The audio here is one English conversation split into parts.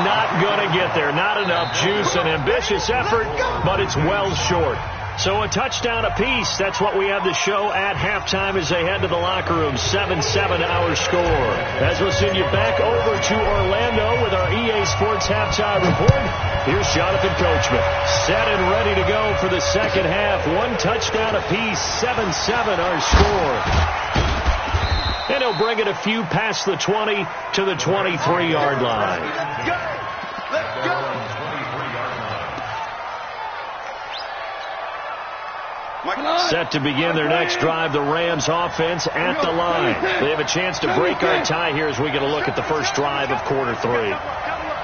not going to get there. Not enough juice. An ambitious effort, but it's well short. So a touchdown apiece. That's what we have to show at halftime as they head to the locker room. 7-7 our score. As we'll send you back over to Orlando with our EA Sports halftime report. Here's Jonathan Coachman. Set and ready to go for the second half. One touchdown apiece. 7-7 our score. And he'll bring it a few past the 20 to the 23-yard line. Let's go. Set to begin their next drive, the Rams offense at the line. They have a chance to break our tie here as we get a look at the first drive of quarter 3.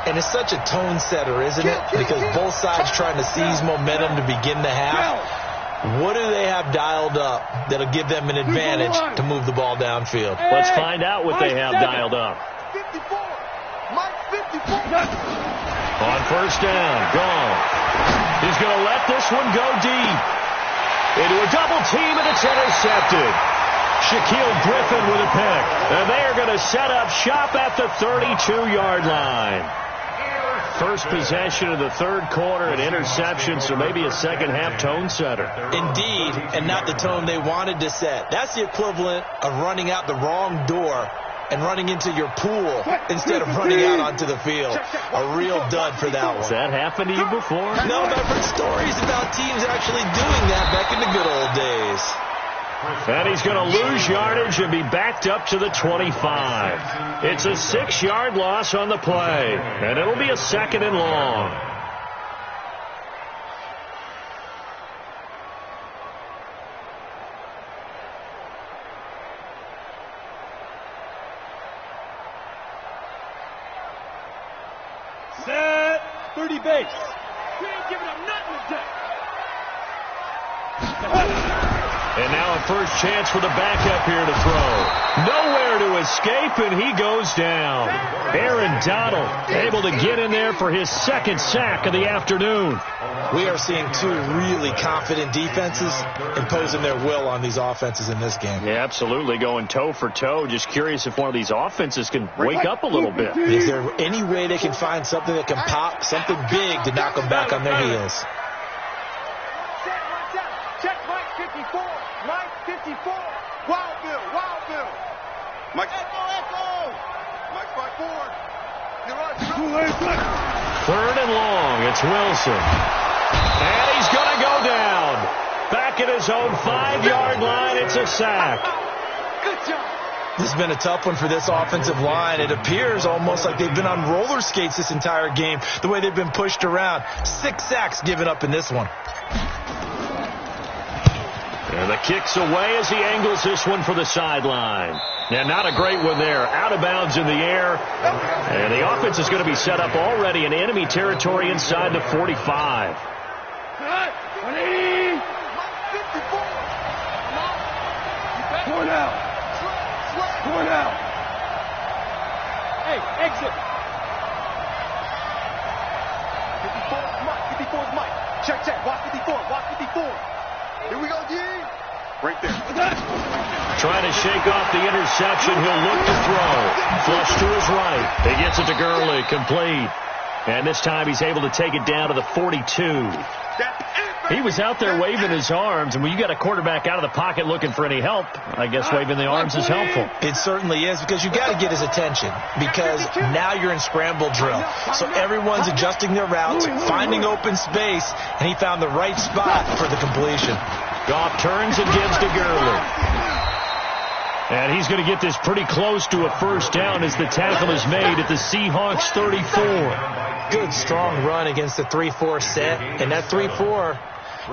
And it's such a tone setter, isn't it? Because both sides trying to seize momentum to begin the half. What do they have dialed up that'll give them an advantage to move the ball downfield? Let's find out what they have dialed up. 54. Mike 54. On first down, gone. He's going to let this one go deep. Into a double team, and it's intercepted. Shaquille Griffin with a pick. And they are going to set up shop at the 32-yard line. First possession of the third quarter, an interception, so maybe a second-half tone setter. Indeed, and not the tone they wanted to set. That's the equivalent of running out the wrong door and running into your pool instead of running out onto the field. A real dud for that one. Has that happened to you before? No, but I've heard stories about teams actually doing that back in the good old days. And he's going to lose yardage and be backed up to the 25. It's a 6-yard loss on the play, and it'll be a second and long. Set 30 base. We ain't giving up nothing today. And now a first chance for the backup here to throw. Nowhere to escape, and he goes down. Aaron Donald able to get in there for his second sack of the afternoon. We are seeing two really confident defenses imposing their will on these offenses in this game. Yeah, absolutely, going toe for toe. Just curious if one of these offenses can wake up a little bit. Is there any way they can find something that can pop, something big to knock them back on their heels? Check Mike 54. Mike 54. Wild Bill. Wild Bill. Mike. Echo. Mike 54. Third and long. It's Wilson. And he's going to go down. Back at his own 5-yard line. It's a sack. Good job. This has been a tough one for this offensive line. It appears almost like they've been on roller skates this entire game, the way they've been pushed around. 6 sacks given up in this one. And the kick's away as he angles this one for the sideline. And not a great one there. Out of bounds in the air. And the offense is going to be set up already in enemy territory inside the 45. 20. 4 now. 4 now. Hey, exit. 54 is Mike. 54 is Mike. Check. Watch 54. Watch 54. Here we go, D. Right there. Trying to shake off the interception. He'll look to throw. Flush to his right. He gets it to Gurley. Complete. And this time he's able to take it down to the 42. He was out there waving his arms, and when you got a quarterback out of the pocket looking for any help, I guess waving the arms is helpful. It certainly is, because you got to get his attention, because now you're in scramble drill. So everyone's adjusting their routes, finding open space, and he found the right spot for the completion. Goff turns and gives to Gurley. And he's going to get this pretty close to a first down as the tackle is made at the Seahawks 34. Good, strong run against the 3-4 set. And that 3-4,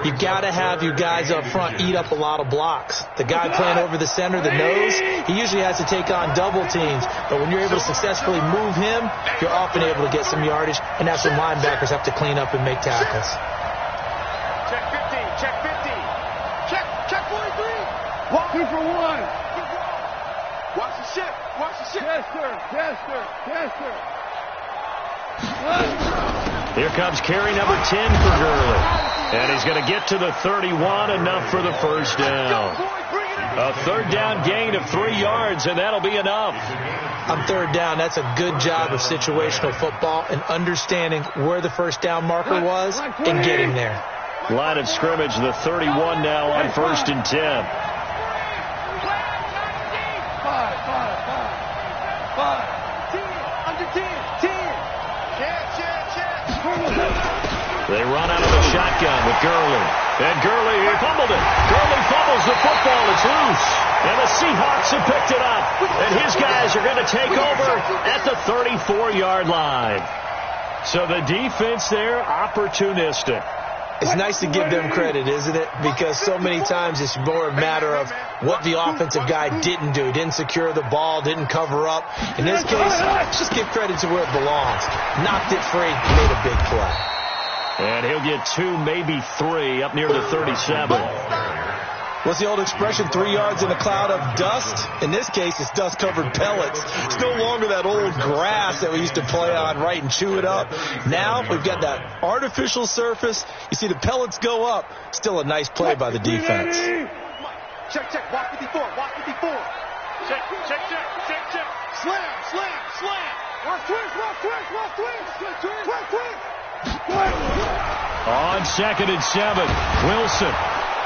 you got to have you guys up front eat up a lot of blocks. The guy playing over the center, the nose, he usually has to take on double teams. But when you're able to successfully move him, you're often able to get some yardage, and that's when linebackers have to clean up and make tackles. Check 15. Check 15. Check 43. Walk 2 for 1. Watch the ship. Watch the ship. Chester. Here comes carry number 10 for Gurley. And he's going to get to the 31, enough for the first down. A third down gain of 3 yards, and that'll be enough. On third down, that's a good job of situational football and understanding where the first down marker was and getting there. Line of scrimmage, the 31 now on 1st and 10. They run out of the shotgun with Gurley. And Gurley, he fumbled it. Gurley fumbles the football. It's loose. And the Seahawks have picked it up. And his guys are going to take over at the 34-yard line. So the defense there, opportunistic. It's nice to give them credit, isn't it? Because so many times it's more a matter of what the offensive guy didn't do. Didn't secure the ball, didn't cover up. In this case, just give credit to where it belongs. Knocked it free, made a big play. And he'll get 2, maybe 3, up near the 37. What's the old expression, 3 yards in a cloud of dust? In this case, it's dust-covered pellets. It's no longer that old grass that we used to play on, right, and chew it up. Now we've got that artificial surface. You see the pellets go up. Still a nice play by the defense. Check, check, walk 54, walk 54. Check, check, check, check, check. Slam, slam, slam. Watch twist, watch twist, watch twist. Twist, twist. On 2nd and 7, Wilson.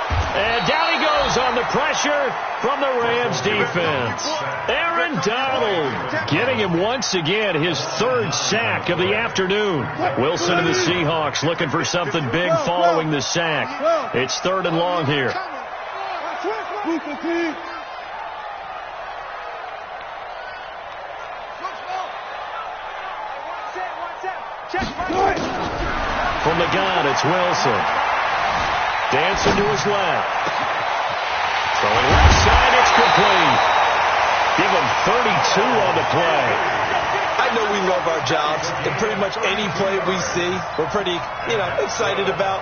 And down he goes on the pressure from the Rams defense. Aaron Donald getting him once again his 3rd sack of the afternoon. Wilson and the Seahawks looking for something big following the sack. It's 3rd and long here. From the gun, it's Wilson. Dancing to his left. Throwing left side, it's complete. Give him 32 on the play. I know we love our jobs, and pretty much any play we see, we're pretty, excited about.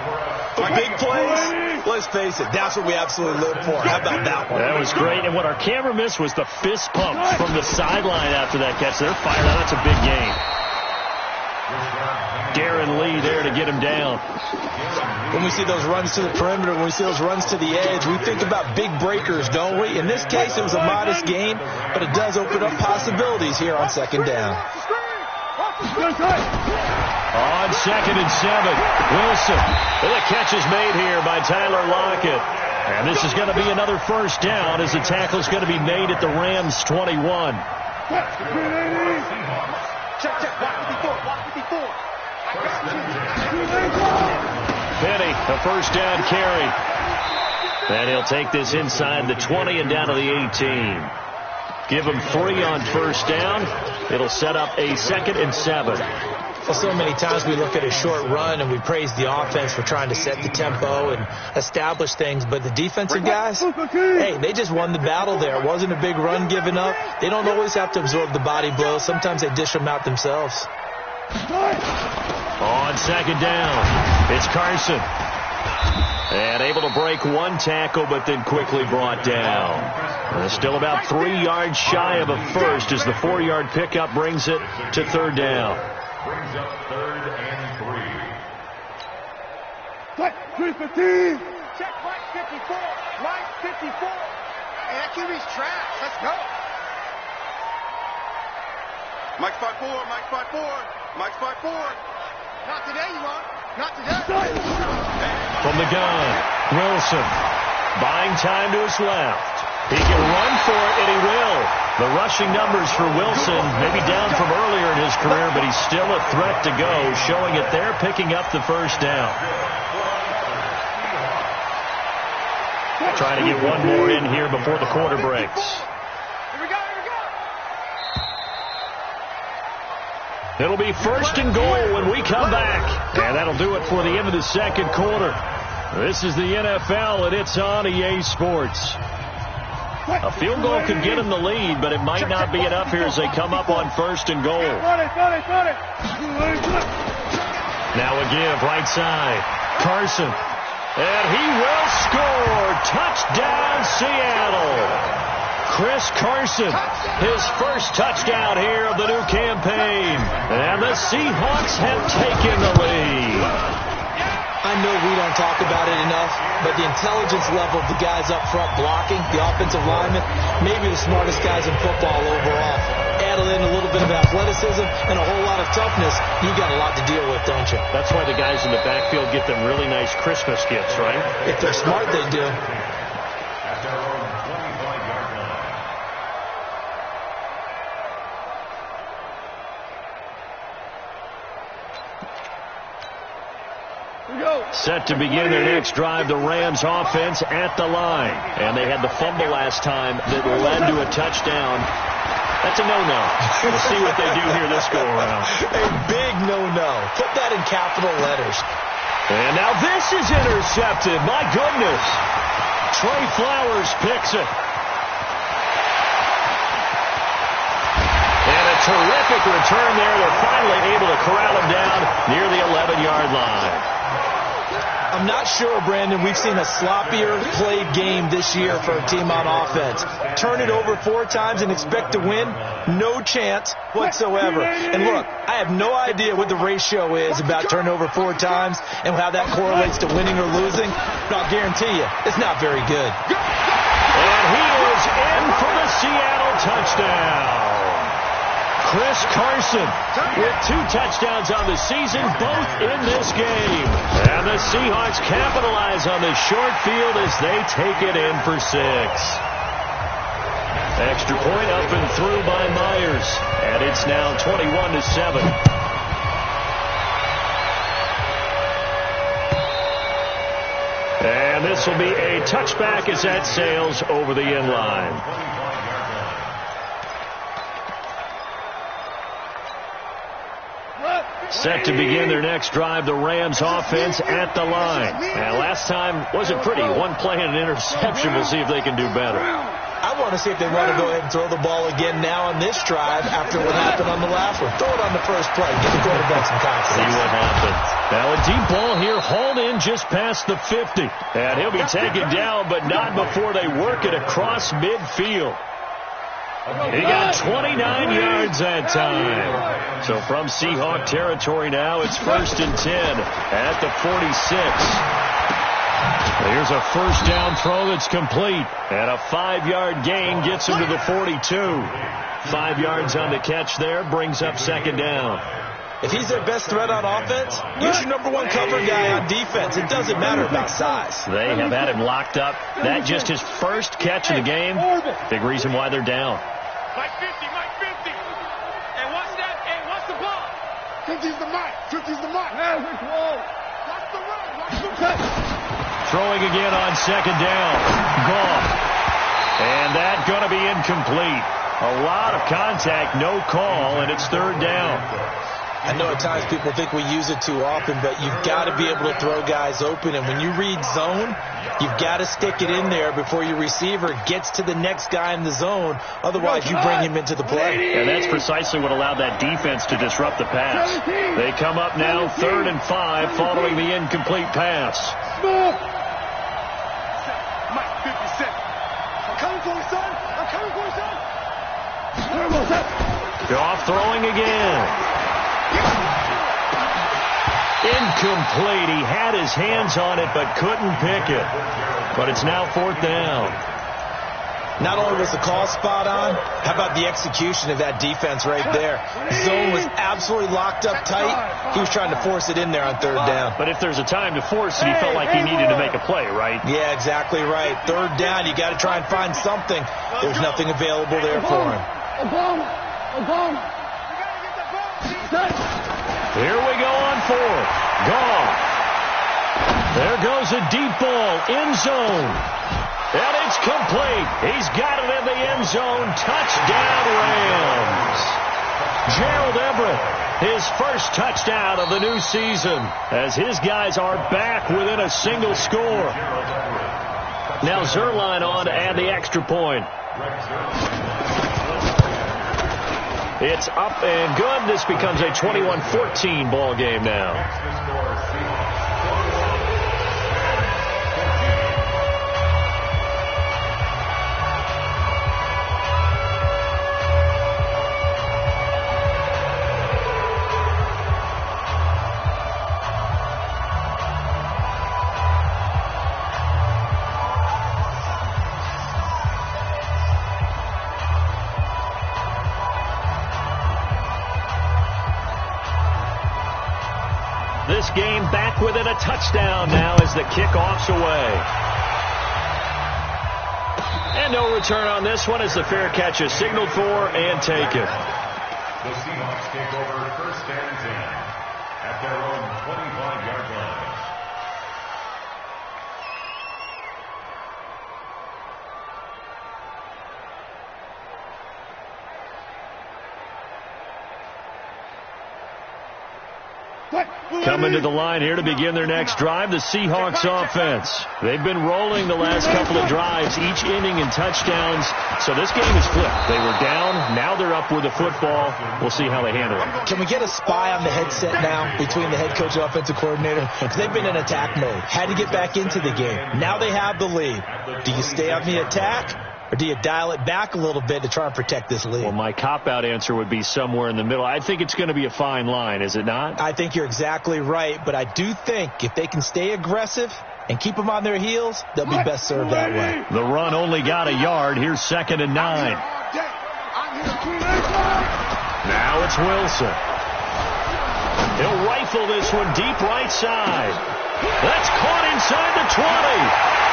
But big plays, let's face it, that's what we absolutely live for. How about that one? That was great, and what our camera missed was the fist pumps from the sideline after that catch. They're fired out. That's a big game. Darren Lee there to get him down. When we see those runs to the perimeter, when we see those runs to the edge, we think about big breakers, don't we? In this case, it was a modest gain, but it does open up possibilities here on 2nd down. On 2nd and 7, Wilson. And the catch is made here by Tyler Lockett. And this is going to be another 1st down as the tackle is going to be made at the Rams' 21. Check, check, walk 54, walk 54. Penny, a 1st down carry. And he'll take this inside the 20 and down to the 18. Give him 3 on 1st down. It'll set up a 2nd and 7. Well, so many times we look at a short run and we praise the offense for trying to set the tempo and establish things, but the defensive guys, hey, they just won the battle there. It wasn't a big run given up. They don't always have to absorb the body blows. Sometimes they dish them out themselves. On 2nd down, it's Carson. And able to break 1 tackle, but then quickly brought down. Still about 3 yards shy of a first as the 4-yard pickup brings it to 3rd down. Brings up 3rd and 3. Check Mike 54, Mike 54. Hey, that QB's trash. Let's go. Mike 5-4, Mike 5-4, Mike 5-4. Not today, you want? Not today. From the gun, Wilson. Buying time to his left. He can run for it, and he will. The rushing numbers for Wilson maybe down from earlier in his career, but he's still a threat to go, showing it there, picking up the 1st down. Trying to get one more in here before the quarter breaks. Here we go, here we go. It'll be 1st and goal when we come back. And that'll do it for the end of the 2nd quarter. This is the NFL, and it's on EA Sports. A field goal could get him the lead, but it might not be enough here as they come up on 1st and goal. Now a give, right side. Carson. And he will score. Touchdown, Seattle. Chris Carson, his 1st touchdown here of the new campaign. And the Seahawks have taken the lead. I know we don't talk about it enough, but the intelligence level of the guys up front blocking, the offensive linemen, maybe the smartest guys in football overall. Add in a little bit of athleticism and a whole lot of toughness, you got a lot to deal with, don't you? That's why the guys in the backfield get them really nice Christmas gifts, right? If they're smart, they do. Set to begin their next drive, the Rams offense at the line. And they had the fumble last time that led to a touchdown. That's a no-no. We'll see what they do here this go-around. A big no-no. Put that in capital letters. And now this is intercepted. My goodness. Trey Flowers picks it. And a terrific return there. They're finally able to corral him down near the 11-yard line. I'm not sure, Brandon, we've seen a sloppier played game this year for a team on offense. Turn it over 4 times and expect to win? No chance whatsoever. And look, I have no idea what the ratio is about turnover 4 times and how that correlates to winning or losing, but I'll guarantee you, it's not very good. And he is in for the Seattle touchdown. Chris Carson with 2 touchdowns on the season, both in this game. And the Seahawks capitalize on the short field as they take it in for 6. Extra point up and through by Myers. And it's now 21-7. And this will be a touchback as that sails over the end line. Set to begin their next drive, the Rams offense at the line. And last time wasn't pretty. 1 play and an interception. We'll see if they can do better. I want to see if they want to go ahead and throw the ball again now on this drive after what happened on the last one. Throw it on the first play. Give the quarterback some confidence. See what happens. Now a deep ball here hauled in just past the 50. And he'll be taken down, but not before they work it across midfield. He got 29 yards that time. So from Seahawk territory now, it's 1st and 10 at the 46. Here's a first down throw that's complete. And a 5-yard gain gets him to the 42. 5 yards on the catch there, brings up 2nd down. If he's their best threat on offense, use your #1 cover guy on defense. It doesn't matter about size. They have had him locked up. That just his first catch of the game. Big reason why they're down. Mike 50, Mike 50. And what's that? Hey, what's the ball? 50's the mic. 50's the mic. Watch the run. Watch the cut. Throwing again on 2nd down. Gone. And that going to be incomplete. A lot of contact, no call, and it's 3rd down. I know at times people think we use it too often, but you've got to be able to throw guys open. And when you read zone, you've got to stick it in there before your receiver gets to the next guy in the zone. Otherwise, you bring him into the play. And that's precisely what allowed that defense to disrupt the pass. They come up now 3rd and 5 following the incomplete pass. Mike 57. I'm coming for you, son. I'm coming for you, son. Goff throwing again. Incomplete. He had his hands on it but couldn't pick it. But it's now 4th down. Not only was the call spot on, how about the execution of that defense right there? Zone was absolutely locked up tight. He was trying to force it in there on 3rd down. But if there's a time to force it, he felt like he needed to make a play, right? Yeah, exactly right. 3rd down, you got to try and find something. There's nothing available there for him. Here we go on 4th. Gone. There goes a deep ball. End zone. And it's complete. He's got it in the end zone. Touchdown, Rams. Gerald Everett, his first touchdown of the new season, as his guys are back within a single score. Now Zerline on to add the extra point. It's up and good. This becomes a 21-14 ball game now. game back within a touchdown now as the kickoff's away. And no return on this one as the fair catch is signaled for and taken. The Seahawks take over first and 10 at their own 25-yard line. Coming to the line here to begin their next drive, the Seahawks offense. They've been rolling the last couple of drives, each ending in touchdowns. So this game is flipped. They were down. Now they're up with the football. We'll see how they handle it. Can we get a spy on the headset now between the head coach and offensive coordinator? Because they've been in attack mode. Had to get back into the game. Now they have the lead. Do you stay on the attack? Or do you dial it back a little bit to try and protect this lead? Well, my cop-out answer would be somewhere in the middle. I think it's going to be a fine line, is it not? I think you're exactly right, but I do think if they can stay aggressive and keep them on their heels, they'll be best served that way. The run only got a yard. Here's 2nd and 9. Now it's Wilson. He'll rifle this one deep right side. That's caught inside the 20.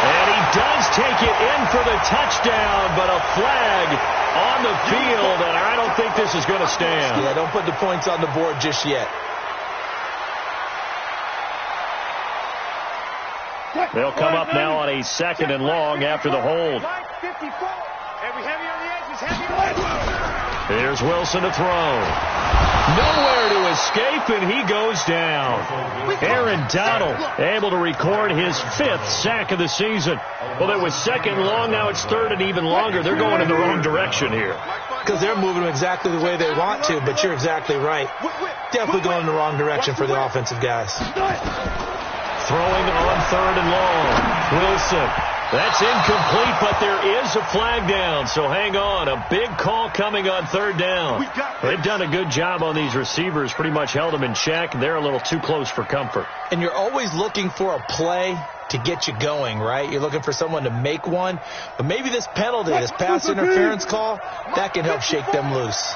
And he does take it in for the touchdown, but a flag on the field, and I don't think this is going to stand. Yeah, don't put the points on the board just yet. They'll come up now on a 2nd and long after the hold. Here's Wilson to throw. Nowhere to escape, and he goes down. Aaron Donald able to record his 5th sack of the season. Well, it was 2nd long. Now it's 3rd and even longer. They're going in the wrong direction here. Because they're moving them exactly the way they want to, but you're exactly right. Definitely going in the wrong direction for the offensive guys. Throwing on 3rd and long. Wilson. That's incomplete, but there is a flag down, so hang on. A big call coming on 3rd down. They've done a good job on these receivers, pretty much held them in check. They're a little too close for comfort. And you're always looking for a play to get you going, right? You're looking for someone to make one. But maybe this penalty, this pass interference call, that can help shake them loose.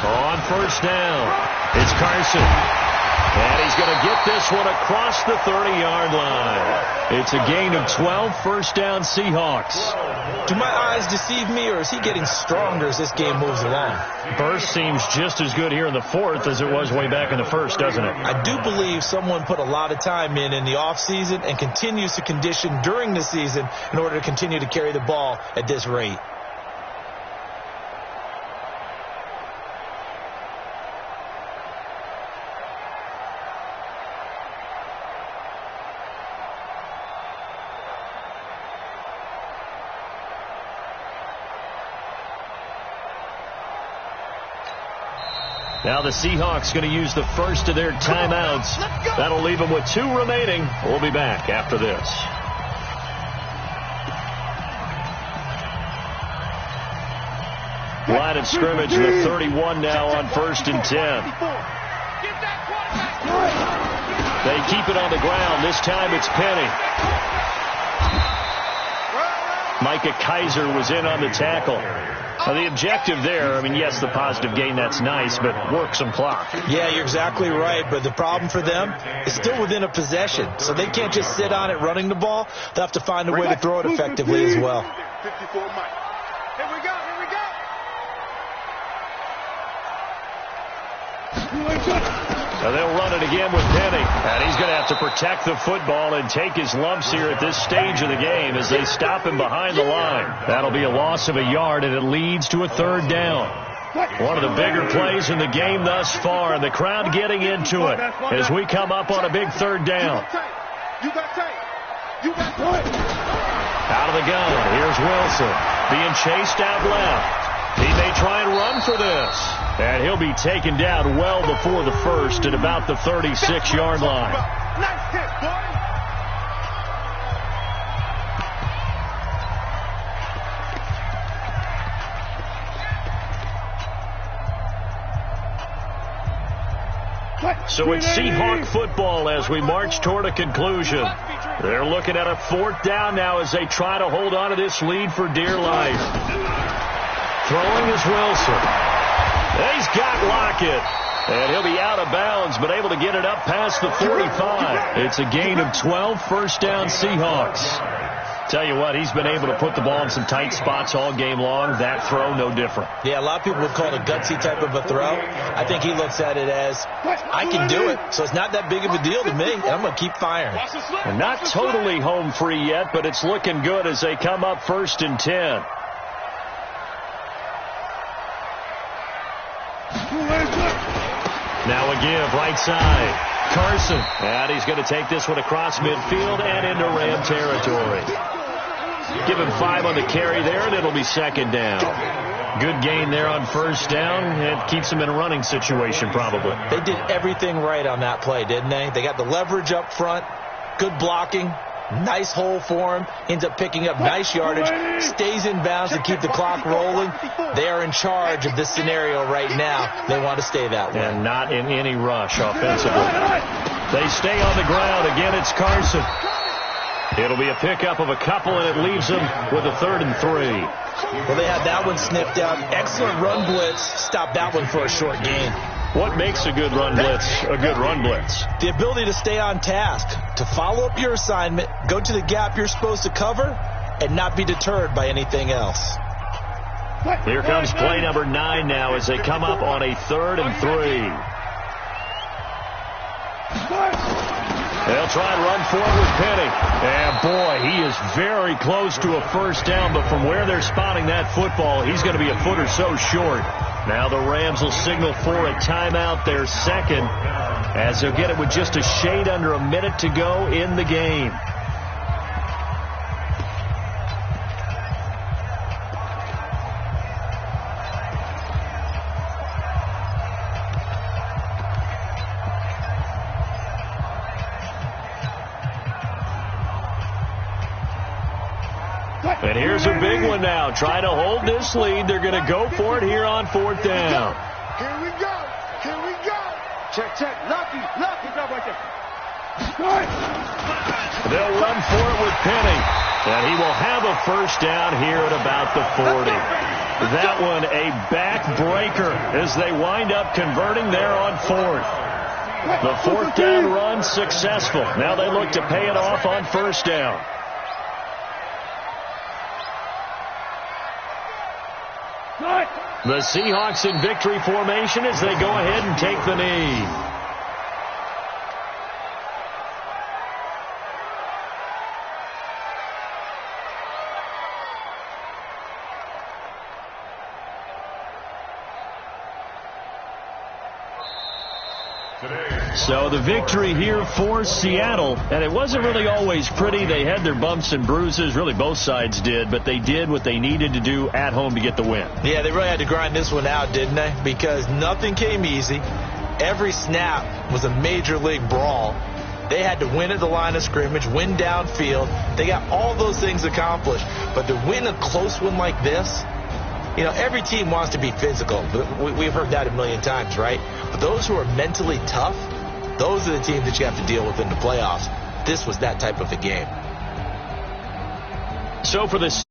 On 1st down, it's Carson. And he's going to get this one across the 30-yard line. It's a gain of 12, 1st down Seahawks. Do my eyes deceive me, or is he getting stronger as this game moves along? Burst seems just as good here in the 4th as it was way back in the 1st, doesn't it? I do believe someone put a lot of time in the offseason and continues to condition during the season in order to continue to carry the ball at this rate. Now the Seahawks going to use the first of their timeouts. That'll leave them with 2 remaining. We'll be back after this. Line of scrimmage, the 31 now on 1st and 10. They keep it on the ground. This time it's Penny. Micah Kaiser was in on the tackle. Now the objective there, I mean, yes, the positive gain, that's nice, but work some clock. Yeah, you're exactly right, but the problem for them is still within a possession, so they can't just sit on it running the ball. They'll have to find a way to throw it effectively as well. 54 Mike. Here we go, here we go. Now they'll run it again with Penny. And he's going to have to protect the football and take his lumps here at this stage of the game as they stop him behind the line. That'll be a loss of a yard, and it leads to a 3rd down. One of the bigger plays in the game thus far, and the crowd getting into it as we come up on a big 3rd down. Out of the gun, here's Wilson being chased out left. He may try and run for this. And he'll be taken down well before the 1st at about the 36-yard line. Nice hit, boy. So it's Seahawk football as we march toward a conclusion. They're looking at a 4th down now as they try to hold on to this lead for dear life. Throwing is Wilson. He's got Lockett. And he'll be out of bounds, but able to get it up past the 45. It's a gain of 12, first down Seahawks. Tell you what, he's been able to put the ball in some tight spots all game long. That throw, no different. Yeah, a lot of people would call it a gutsy type of a throw. I think he looks at it as, I can do it, so it's not that big of a deal to me, and I'm going to keep firing. And not totally home free yet, but it's looking good as they come up 1st and 10. Now a give, right side. Carson. And he's going to take this one across midfield and into Ram territory. Give him 5 on the carry there, and it'll be 2nd down. Good gain there on 1st down. It keeps him in a running situation, probably. They did everything right on that play, didn't they? They got the leverage up front, good blocking, nice hole for him, ends up picking up nice yardage, stays in bounds to keep the clock rolling. They are in charge of this scenario right now. They want to stay that way. And not in any rush offensively. They stay on the ground. Again, it's Carson. It'll be a pickup of a couple, and it leaves them with a 3rd and 3. Well, they had that one sniffed out. Excellent run blitz. Stop that one for a short gain. What makes a good run blitz a good run blitz? The ability to stay on task, to follow up your assignment, go to the gap you're supposed to cover, and not be deterred by anything else. Here comes play number 9 now as they come up on a 3rd and 3. They'll try and run for it with Penny. And, boy, he is very close to a 1st down, but from where they're spotting that football, he's going to be a foot or so short. Now the Rams will signal for a timeout, their 2nd, as they'll get it with just a shade under a minute to go in the game. And here's a big one now. Trying to hold this lead. They're going to go for it here on 4th down. Here we go. Here we go. Check, check. Lucky. Drop right there. They'll run for it with Penny. And he will have a 1st down here at about the 40. That one a backbreaker as they wind up converting there on 4th. The 4th down run successful. Now they look to pay it off on 1st down. The Seahawks in victory formation as they go ahead and take the knee. So the victory here for Seattle, and it wasn't really always pretty. They had their bumps and bruises. Really, both sides did, but they did what they needed to do at home to get the win. Yeah, they really had to grind this one out, didn't they? Because nothing came easy. Every snap was a major league brawl. They had to win at the line of scrimmage, win downfield. They got all those things accomplished. But to win a close one like this, you know, every team wants to be physical. We've heard that a million times, right? But those who are mentally tough, those are the teams that you have to deal with in the playoffs. This was that type of a game. So for this